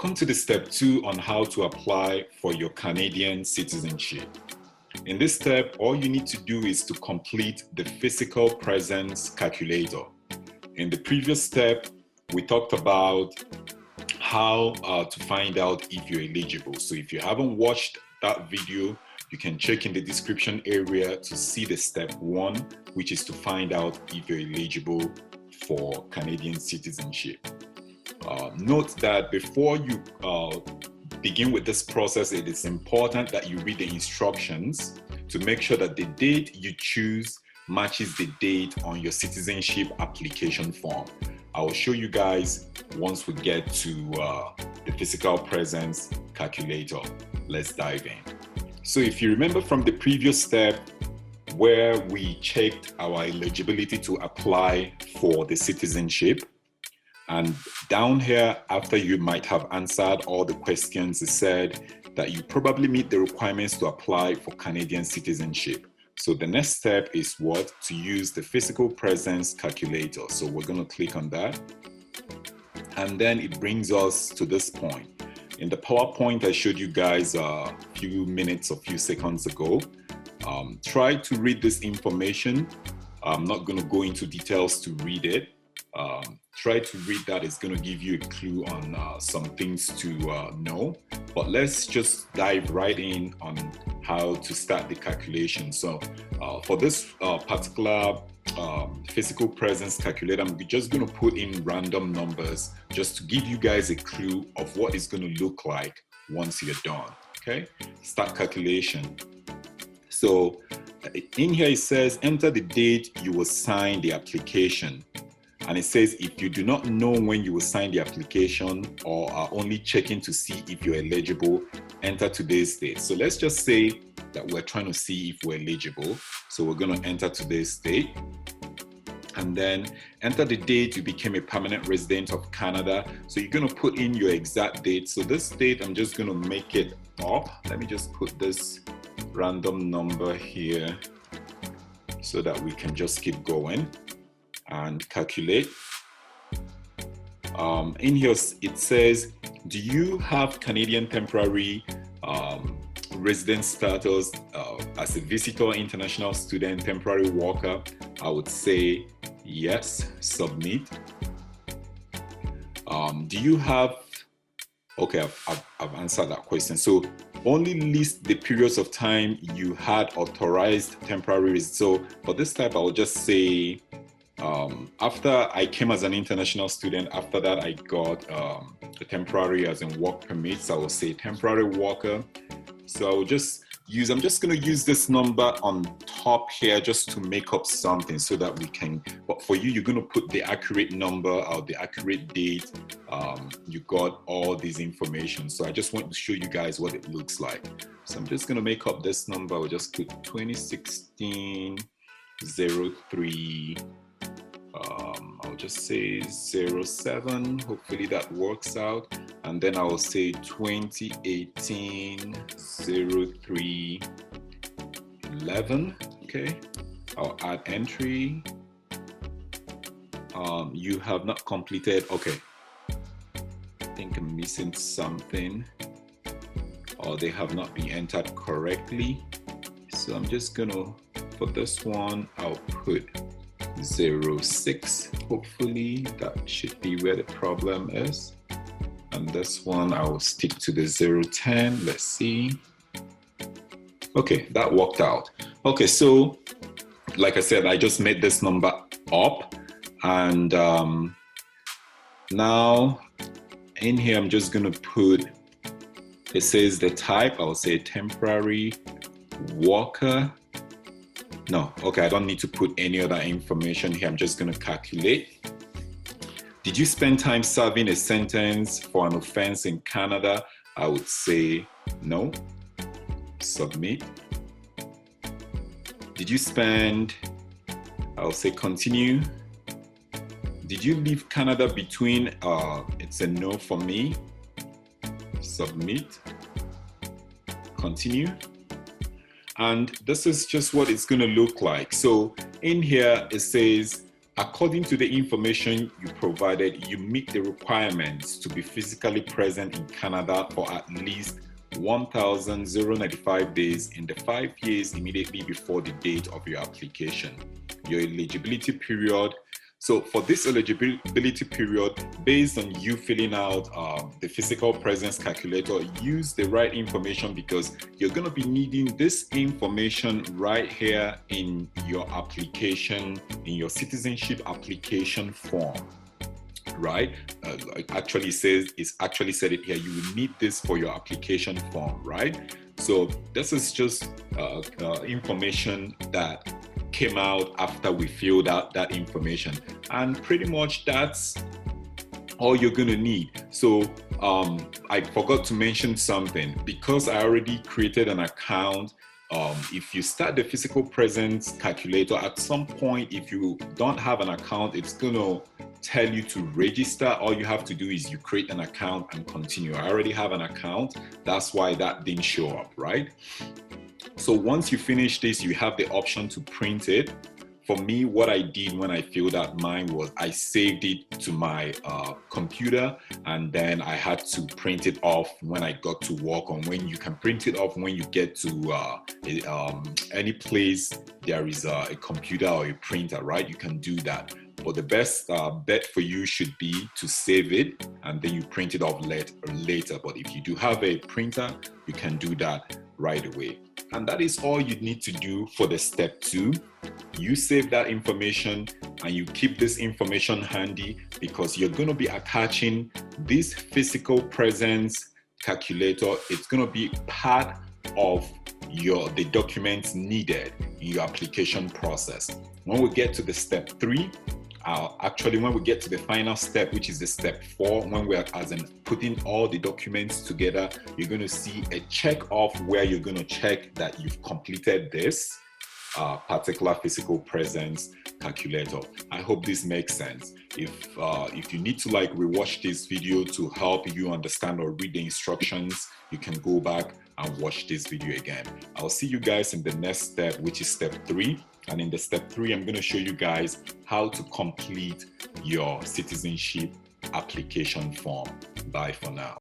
Welcome to the step 2 on how to apply for your Canadian citizenship. In this step, all you need to do is to complete the physical presence calculator. In the previous step, we talked about how to find out if you're eligible. So if you haven't watched that video, you can check in the description area to see the step 1, which is to find out if you're eligible for Canadian citizenship. Note that before you begin with this process, it is important that you read the instructions to make sure that the date you choose matches the date on your citizenship application form. I will show you guys once we get to the physical presence calculator. Let's dive in. So if you remember from the previous step where we checked our eligibility to apply for the citizenship, and down here, after you might have answered all the questions, it said that you probably meet the requirements to apply for Canadian citizenship. So the next step is what? To use the physical presence calculator. So we're going to click on that. And then it brings us to this point. In the PowerPoint I showed you guys a few seconds ago, try to read this information. I'm not going to go into details to read it. Try to read that. It's going to give you a clue on some things to know. But let's just dive right in on how to start the calculation. So for this particular physical presence calculator, I'm just going to put in random numbers just to give you guys a clue of what it's going to look like once you're done. Okay, start calculation. So in here it says enter the date you will sign the application. And it says if you do not know when you will sign the application or are only checking to see if you're eligible, enter today's date. So let's just say that we're trying to see if we're eligible. So we're going to enter today's date. And then enter the date you became a permanent resident of Canada. So you're going to put in your exact date. So this date, I'm just going to make it up. Let me just put this random number here so that we can just keep going and calculate. In here it says, do you have Canadian temporary resident status as a visitor, international student, temporary worker? I would say yes, submit. Do you have, okay, I've answered that question. So only list the periods of time you had authorized temporary. So for this type, I will just say, after I came as an international student, after that I got a temporary as in work permits. I will say temporary worker. So I will just use, I'm just going to use this number on top here just to make up something so that we can, but for you, you're going to put the accurate number or the accurate date. You got all this information. So I just want to show you guys what it looks like. So I'm just going to make up this number. I'll just put 2016 03. I'll just say 07, hopefully that works out. And then I will say 2018 03 11. Okay, I'll add entry. You have not completed. Okay, I think I'm missing something, or they have not been entered correctly. So I'm just gonna, for this one, I'll put 06. Hopefully that should be where the problem is. And this one I will stick to the 010. Let's see. Okay, that worked out. Okay, so like I said, I just made this number up, and now in here I'm just gonna put, it says the type, I'll say temporary worker. No, okay, I don't need to put any other information here. I'm just going to calculate. Did you spend time serving a sentence for an offense in Canada? I would say no. Submit. Did you spend, I'll say continue. Did you leave Canada between, it's a no for me. Submit. Continue. And this is just what it's going to look like. So in here, it says, According to the information you provided, you meet the requirements to be physically present in Canada for at least 1,095 days in the 5 years immediately before the date of your application. Your eligibility period. So for this eligibility period, based on you filling out the physical presence calculator, use the right information because you're going to be needing this information right here in your application, in your citizenship application form. Right? It actually said it here. You will need this for your application form, right? So this is just information that came out after we filled out that information, and pretty much that's all you're gonna need. So I forgot to mention something. Because I already created an account, if you start the physical presence calculator, at some point, if you don't have an account, it's gonna tell you to register. All you have to do is you create an account and continue. I already have an account. That's why that didn't show up, right? So once you finish this, you have the option to print it. For me, what I did when I filled out mine was I saved it to my computer, and then I had to print it off when I got to work. On when you can print it off when you get to any place there is a computer or a printer, right? You can do that. But the best bet for you should be to save it and then you print it off later. But if you do have a printer, you can do that right away. And that is all you need to do for the step 2. You save that information and you keep this information handy because you're going to be attaching this physical presence calculator. It's going to be part of the documents needed in your application process. When we get to the step 3, when we get to the final step, which is the step 4, when we're putting all the documents together, you're going to see a check off where you're going to check that you've completed this particular physical presence calculator. I hope this makes sense. If you need to rewatch this video to help you understand or read the instructions, you can go back and watch this video again. I'll see you guys in the next step, which is step 3. And in the step 3, I'm going to show you guys how to complete your citizenship application form. Bye for now.